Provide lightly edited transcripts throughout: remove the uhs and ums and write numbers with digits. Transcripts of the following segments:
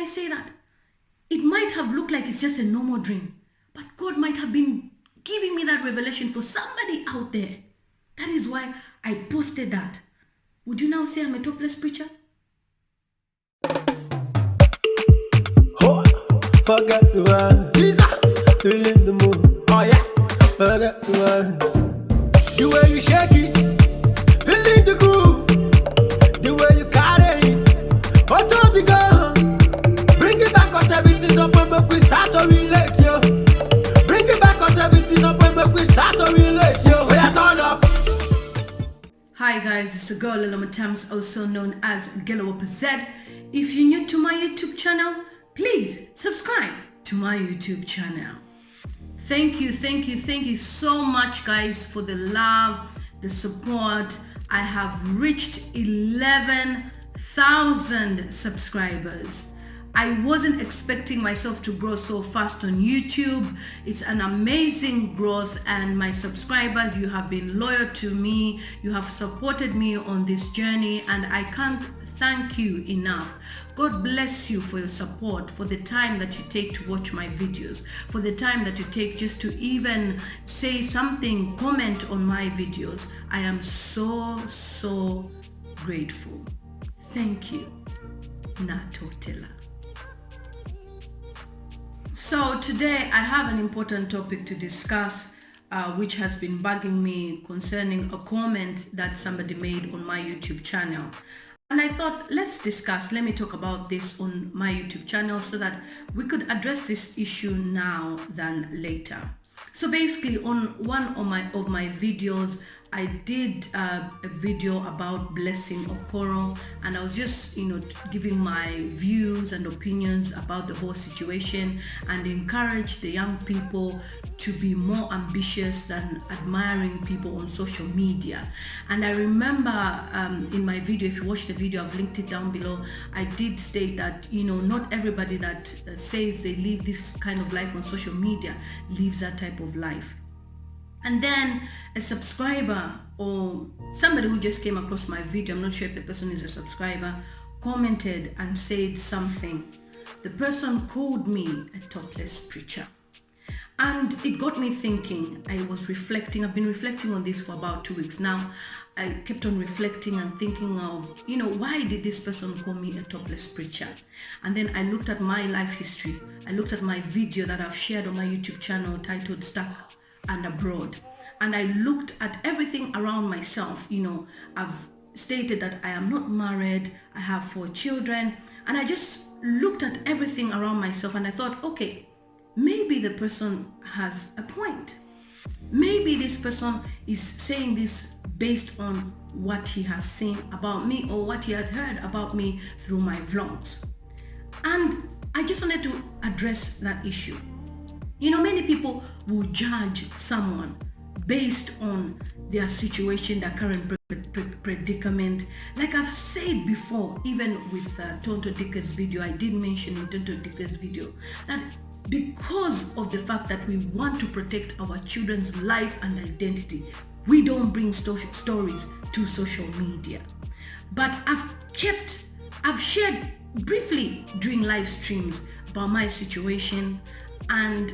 I say that? It might have looked like it's just a normal dream, but God might have been giving me that revelation for somebody out there. That is why I posted that. Would you now say I'm a topless preacher? Oh, forget the words. Tizzer, feeling the mood. Oh yeah, forget the words. The way you shake it, feeling the groove. The way you carry it, what to be gone? Bring it back 'cause everything's up and make we start to relate, yo. Bring it back 'cause everything's up and make we start to relate, yo. We are turn up. Hi guys, it's the girl Mutamz, also known as Okoro. If you're new to my YouTube channel, please subscribe to my YouTube channel. Thank you so much guys for the love, the support. I have reached 11,000 subscribers. I wasn't expecting myself to grow so fast on YouTube. It's an amazing growth, and my subscribers, you have been loyal to me. You have supported me on this journey, and I can't thank you enough. God bless you for your support, for the time that you take to watch my videos, for the time that you take just to even say something, comment on my videos. I am so grateful. Thank you. Natotela. So today I have an important topic to discuss, which has been bugging me concerning a comment that somebody made on my YouTube channel. And I thought, let me talk about this on my YouTube channel so that we could address this issue now than later. So basically, on one of my videos, I did a video about blessing Okoro, and I was just giving my views and opinions about the whole situation and encourage the young people to be more ambitious than admiring people on social media. And I remember in my video, if you watch the video, I've linked it down below, I did state that not everybody that says they live this kind of life on social media lives that type of life. And then a subscriber or somebody who just came across my video, I'm not sure if the person is a subscriber, commented and said something. The person called me a topless preacher. And it got me thinking. I've been reflecting on this for about 2 weeks now. I kept on reflecting and thinking of, why did this person call me a topless preacher? And then I looked at my life history. I looked at my video that I've shared on my YouTube channel titled Stuck and Abroad, and I looked at everything around myself. I've stated that I am not married, I have 4 children, and I just looked at everything around myself and I thought, okay, maybe the person has a point. Maybe this person is saying this based on what he has seen about me or what he has heard about me through my vlogs. And I just wanted to address that issue. Many people will judge someone based on their situation, their current predicament. Like I've said before, even with Tonto Dicker's video, I did mention in Tonto Dicker's video that because of the fact that we want to protect our children's life and identity, we don't bring stories to social media. But I've shared briefly during live streams about my situation, and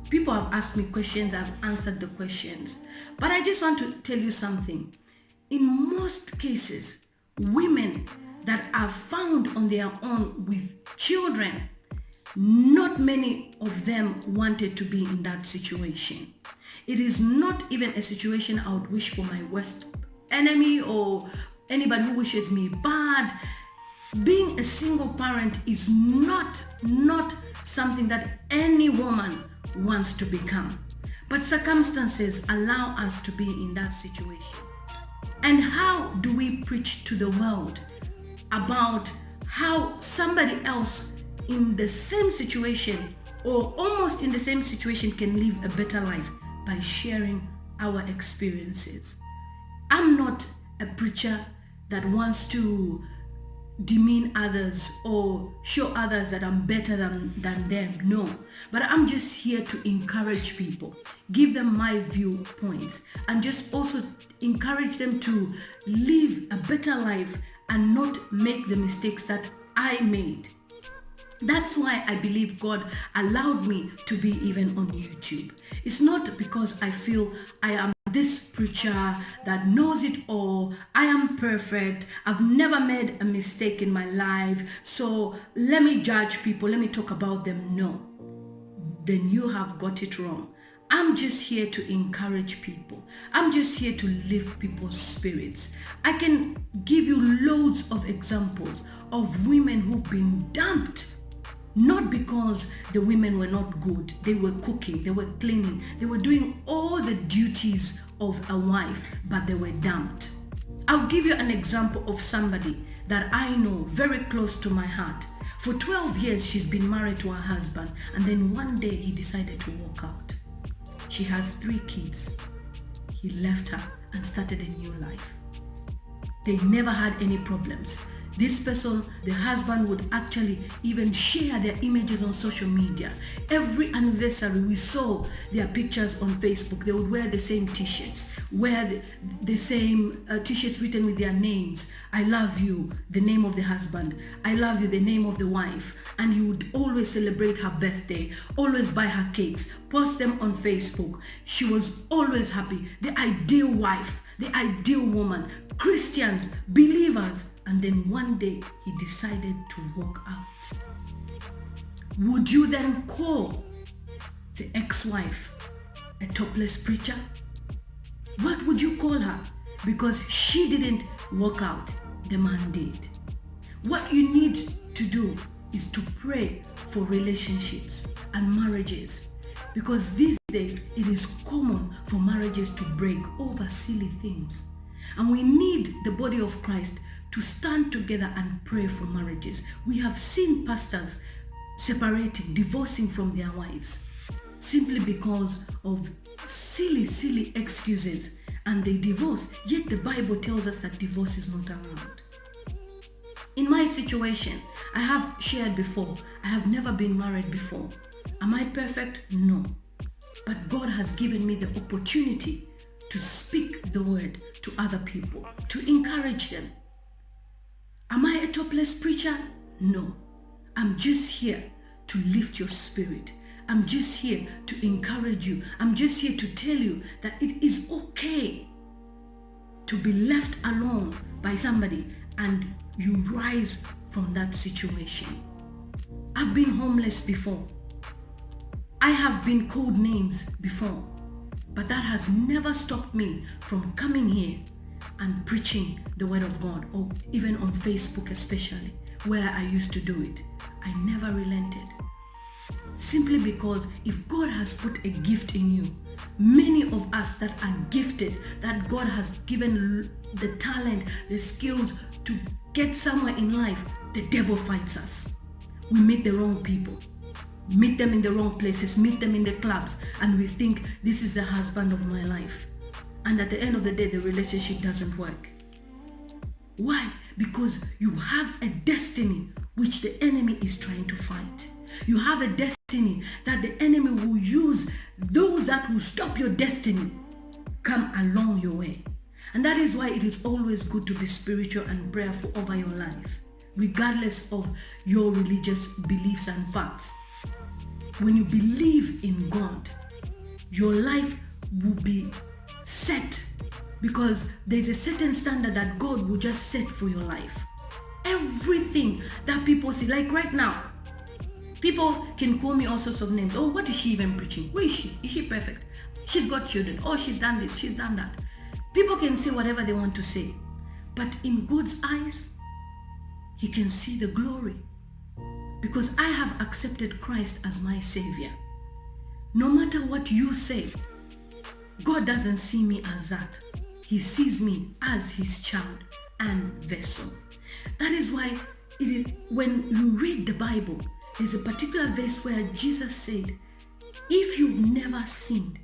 people have asked me questions, I've answered the questions. But I just want to tell you something. In most cases, women that are found on their own with children, not many of them wanted to be in that situation. It is not even a situation I would wish for my worst enemy or anybody who wishes me bad. Being a single parent is not something that any woman wants to become, but circumstances allow us to be in that situation. And how do we preach to the world about how somebody else in the same situation or almost in the same situation can live a better life? By sharing our experiences. I'm not a preacher that wants to demean others or show others that I'm better than them. No, but I'm just here to encourage people, give them my viewpoints, and just also encourage them to live a better life and not make the mistakes that I made. That's why I believe God allowed me to be even on YouTube. It's not because I feel I am this preacher that knows it all. I am perfect. I've never made a mistake in my life. So let me judge people. Let me talk about them. No. Then you have got it wrong. I'm just here to encourage people. I'm just here to lift people's spirits. I can give you loads of examples of women who've been dumped. Not because the women were not good. They were cooking, they were cleaning, they were doing all the duties of a wife, but they were dumped. I'll give you an example of somebody that I know very close to my heart. For 12 years, she's been married to her husband, and then one day he decided to walk out. She has 3 kids. He left her and started a new life. They never had any problems. This person, the husband, would actually even share their images on social media. Every anniversary, we saw their pictures on Facebook. They would wear the same t-shirts, wear the same t-shirts written with their names. I love you, the name of the husband. I love you, the name of the wife. And he would always celebrate her birthday, always buy her cakes, post them on Facebook. She was always happy, the ideal wife, the ideal woman, Christians, believers. And then one day he decided to walk out. Would you then call the ex-wife a topless preacher? What would you call her? Because she didn't walk out, the man did. What you need to do is to pray for relationships and marriages, because these days it is common for marriages to break over silly things. And we need the body of Christ to stand together and pray for marriages. We have seen pastors separating, divorcing from their wives, simply because of silly excuses, and they divorce. Yet the Bible tells us that divorce is not around. In my situation, I have shared before, I have never been married before. Am I perfect? No. But God has given me the opportunity to speak the word to other people, to encourage them. Am I a topless preacher? No. I'm just here to lift your spirit. I'm just here to encourage you. I'm just here to tell you that it is okay to be left alone by somebody and you rise from that situation. I've been homeless before. I have been called names before, but that has never stopped me from coming here and preaching the word of God, or even on Facebook especially, where I used to do it. I never relented. Simply because if God has put a gift in you, many of us that are gifted, that God has given the talent, the skills to get somewhere in life, the devil fights us. We meet the wrong people, meet them in the wrong places, meet them in the clubs, and we think this is the husband of my life. And at the end of the day, the relationship doesn't work. Why? Because you have a destiny which the enemy is trying to fight. You have a destiny that the enemy will use those that will stop your destiny come along your way. And that is why it is always good to be spiritual and prayerful over your life, regardless of your religious beliefs and facts. When you believe in God, your life will be set, because there's a certain standard that God will just set for your life. Everything that people see, like right now, people can call me all sorts of names. Oh, what is she even preaching? Where is she? Is she perfect? She's got children. Oh, she's done this, she's done that. People can say whatever they want to say, but in God's eyes, He can see the glory, because I have accepted Christ as my Savior. No matter what you say, God doesn't see me as that. He sees me as His child and vessel. That is why it is, when you read the Bible, there's a particular verse where Jesus said, if you've never sinned,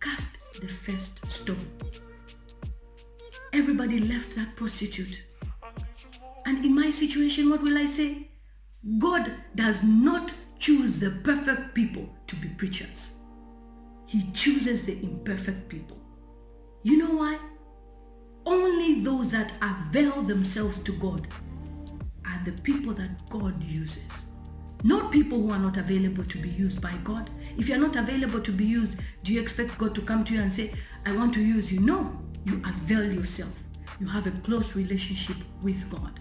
cast the first stone. Everybody left that prostitute. And in my situation, what will I say? God does not choose the perfect people to be preachers. He chooses the imperfect people. You know why? Only those that avail themselves to God are the people that God uses. not people who are not available to be used by God. If you're not available to be used, do you expect God to come to you and say, I want to use you? No, you avail yourself. You have a close relationship with God.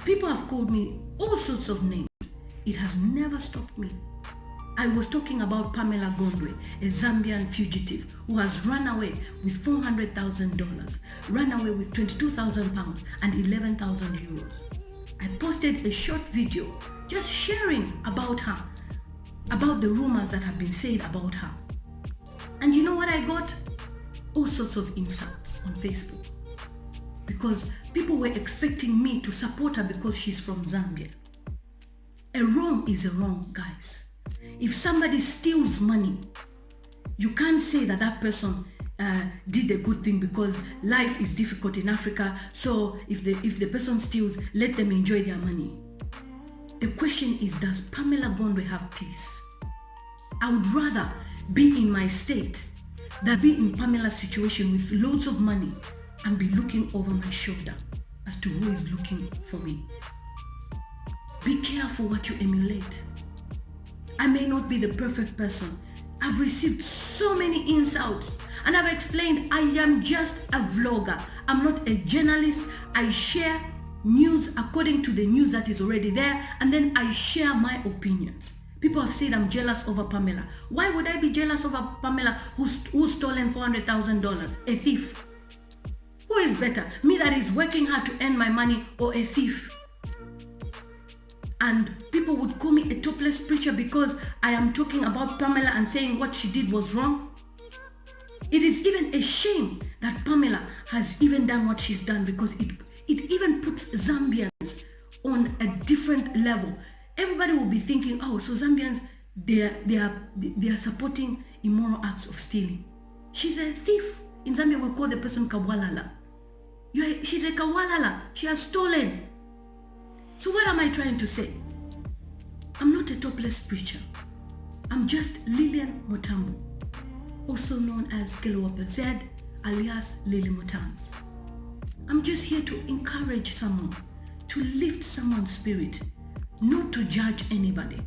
People have called me all sorts of names. It has never stopped me. I was talking about Pamela Gondwe, a Zambian fugitive who has run away with $400,000, run away with 22,000 pounds and 11,000 euros. I posted a short video just sharing about her, about the rumors that have been said about her. And you know what I got? All sorts of insults on Facebook. Because people were expecting me to support her because she's from Zambia. A wrong is a wrong, guys. If somebody steals money, you can't say that that person did a good thing because life is difficult in Africa. So if the person steals, let them enjoy their money. The question is, does Pamela Gondwe have peace? I would rather be in my state than be in Pamela's situation with loads of money and be looking over my shoulder as to who is looking for me. Be careful what you emulate. I may not be the perfect person. I've received so many insults and I've explained I am just a vlogger. I'm not a journalist. I share news according to the news that is already there, and then I share my opinions. People have said I'm jealous over Pamela. Why would I be jealous over Pamela who's stolen $400,000? A thief. Who is better? Me that is working hard to earn my money, or a thief? And people would call me a topless preacher because I am talking about Pamela and saying what she did was wrong. It is even a shame that Pamela has even done what she's done, because it even puts Zambians on a different level. Everybody will be thinking, oh, so Zambians, they are supporting immoral acts of stealing. She's a thief. In Zambia, we call the person kawalala. She's a kawalala. She has stolen. So what am I trying to say? I'm not a topless preacher. I'm just Lillian Mutamz, also known as Kelowapa Z, alias Lily Mutamz. I'm just here to encourage someone, to lift someone's spirit, not to judge anybody.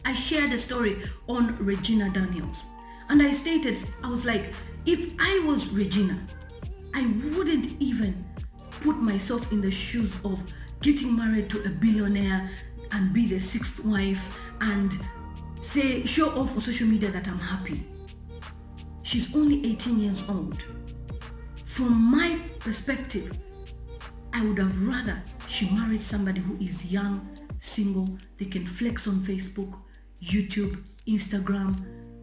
I shared a story on Regina Daniels, and I stated, I was like, if I was Regina, I wouldn't even put myself in the shoes of getting married to a billionaire and be the sixth wife and show off on social media that I'm happy. She's only 18 years old. From my perspective, I would have rather she married somebody who is young, single. They can flex on Facebook, YouTube, Instagram,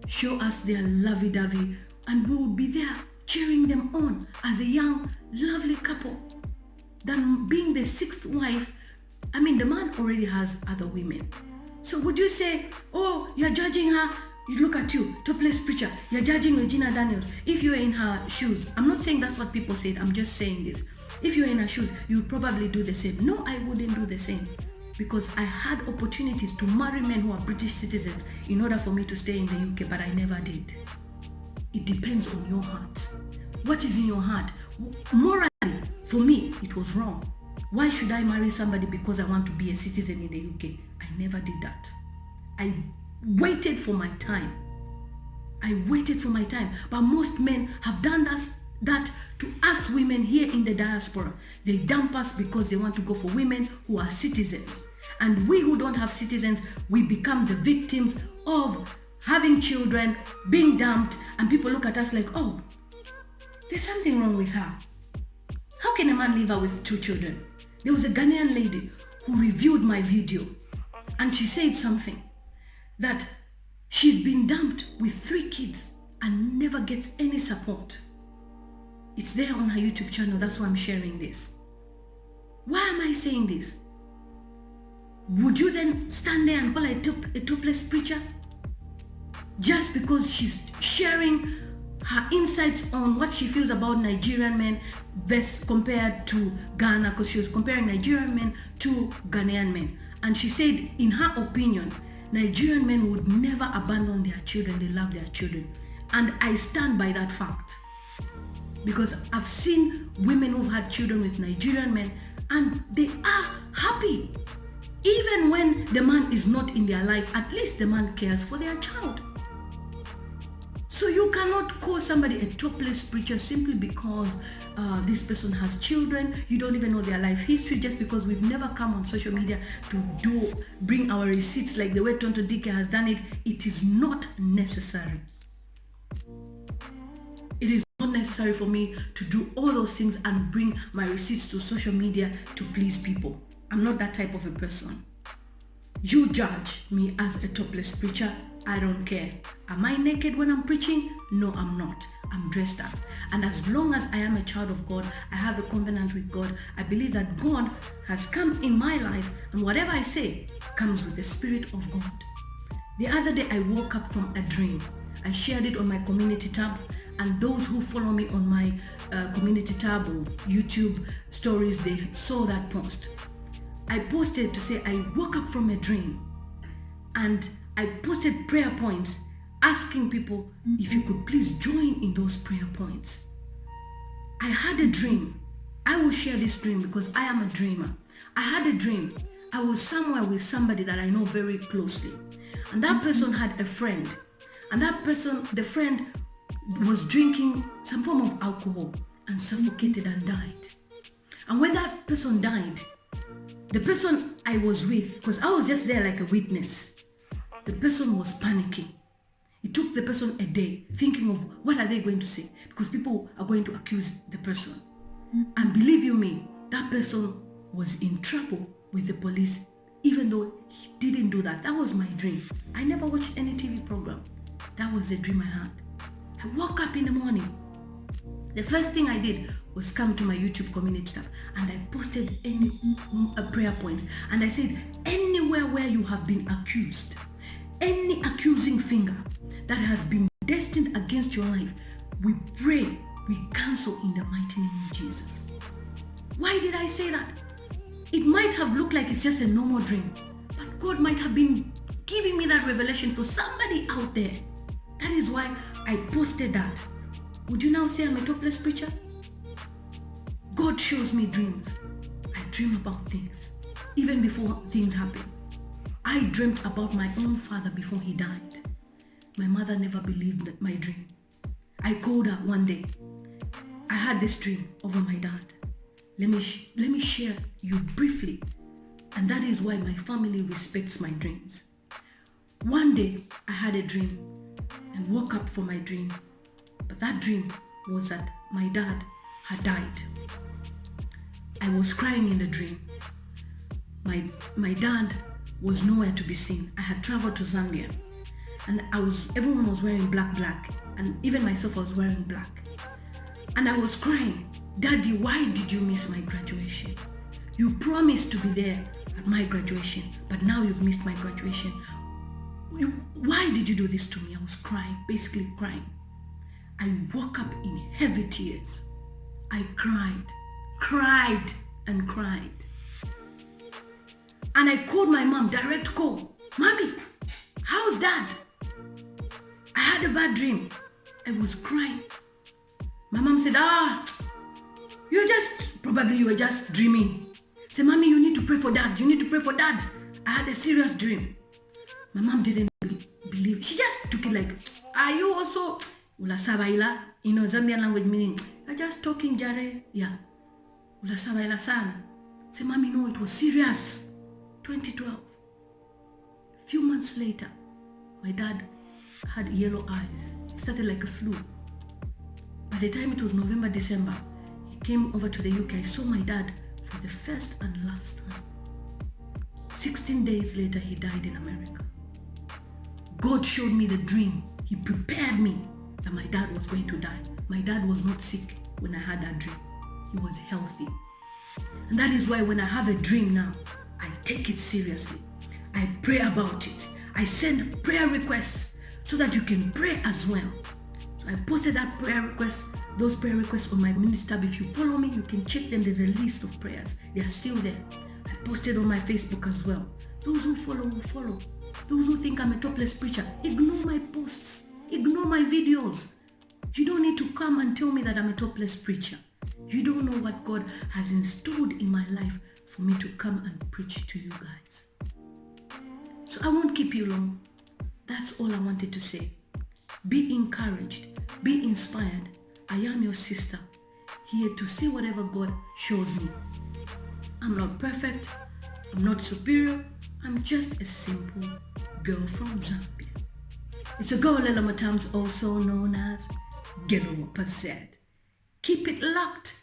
show us their lovey-dovey, and we would be there cheering them on as a young, lovely couple, than being the sixth wife. I mean, the man already has other women. So would you say, oh, you're judging her? You look at you, topless preacher, you're judging Regina Daniels. If you're in her shoes, I'm not saying that's what people said, I'm just saying this. If you're in her shoes, you would probably do the same. No, I wouldn't do the same, because I had opportunities to marry men who are British citizens in order for me to stay in the UK, but I never did. It depends on your heart. What is in your heart? Morally, for me, it was wrong. Why should I marry somebody because I want to be a citizen in the UK? I never did that. I waited for my time. But most men have done that to us women here in the diaspora. They dump us because they want to go for women who are citizens. And we who don't have citizens, we become the victims of having children, being dumped, and people look at us like, oh, there's something wrong with her. How can a man leave her with 2 children? There was a Ghanaian lady who reviewed my video, and she said something, that she's been dumped with 3 kids and never gets any support. It's there on her YouTube channel. That's why I'm sharing this. Why am I saying this? Would you then stand there and call her a topless preacher? Just because she's sharing her insights on what she feels about Nigerian men best compared to Ghana, because she was comparing Nigerian men to Ghanaian men. And she said, in her opinion, Nigerian men would never abandon their children. They love their children. And I stand by that fact, because I've seen women who've had children with Nigerian men and they are happy. Even when the man is not in their life, at least the man cares for their child. So you cannot call somebody a topless preacher simply because this person has children. You don't even know their life history, just because we've never come on social media to bring our receipts like the way Tonto Dike has done it. It is not necessary. It is not necessary for me to do all those things and bring my receipts to social media to please people. I'm not that type of a person. You judge me as a topless preacher, I don't care. Am I naked when I'm preaching? No, I'm not. I'm dressed up. And as long as I am a child of God, I have a covenant with God. I believe that God has come in my life, and whatever I say comes with the Spirit of God. The other day I woke up from a dream. I shared it on my community tab, and those who follow me on my community tab or YouTube stories, they saw that post. I posted to say I woke up from a dream, and I posted prayer points asking people if you could please join in those prayer points. I had a dream. I will share this dream because I am a dreamer. I had a dream. I was somewhere with somebody that I know very closely, and that person had a friend, and that person, the friend, was drinking some form of alcohol and suffocated and died. And when that person died, the person I was with, because I was just there like a witness, the person was panicking. It took the person a day thinking of what are they going to say, because people are going to accuse the person. And believe you me, that person was in trouble with the police, even though he didn't do that. That was my dream. I never watched any TV program. That was the dream I had. I woke up in the morning. The first thing I did was come to my YouTube community tab, and I posted a prayer point, and I said, anywhere where you have been accused, any accusing finger that has been destined against your life, we pray, we cancel in the mighty name of Jesus. Why did I say that? It might have looked like it's just a normal dream, but God might have been giving me that revelation for somebody out there. That is why I posted that. Would you now say I'm a topless preacher? God shows me dreams. I dream about things, even before things happen. I dreamt about my own father before he died. My mother never believed my dream. I called her one day. I had this dream over my dad. Let me share you briefly, and that is why my family respects my dreams. One day I had a dream. I woke up from my dream, but that dream was that my dad had died. I was crying in the dream. My dad was nowhere to be seen. I had traveled to Zambia, and everyone was wearing black, and even myself I was wearing black. And I was crying, Daddy, why did you miss my graduation? You promised to be there at my graduation, but now you've missed my graduation. Why did you do this to me? I was crying, basically crying. I woke up in heavy tears. I cried and cried. And I called my mom, direct call. Mommy, how's dad? I had a bad dream. I was crying. My mom said, you were just dreaming. I said, Mommy, you need to pray for dad. You need to pray for dad. I had a serious dream. My mom didn't believe. She just took it like, are you also ulasabaila? Zambian language meaning, I'm just talking jare. Yeah. Ulasabaila sana. Say, Mommy, no, it was serious. 2012. A few months later, my dad had yellow eyes. It started like a flu. By the time it was November, December, he came over to the UK. I saw my dad for the first and last time. 16 days later, he died in America. God showed me the dream. He prepared me that my dad was going to die. My dad was not sick when I had that dream. He was healthy. And that is why when I have a dream now, I take it seriously. I pray about it. I send prayer requests so that you can pray as well. So I posted those prayer requests on my ministry tab. If you follow me, you can check them. There's a list of prayers. They are still there. I posted on my Facebook as well. Those who follow will follow. Those who think I'm a topless preacher, ignore my posts. Ignore my videos. You don't need to come and tell me that I'm a topless preacher. You don't know what God has installed in my life for me to come and preach to you guys. So I won't keep you long. That's all I wanted to say. Be encouraged, be inspired. I am your sister, here to see whatever God shows me. I'm not perfect, I'm not superior, I'm just a simple girl from Zambia. It's a girl Mutamz, also known as Ghetto Percent. Keep it locked.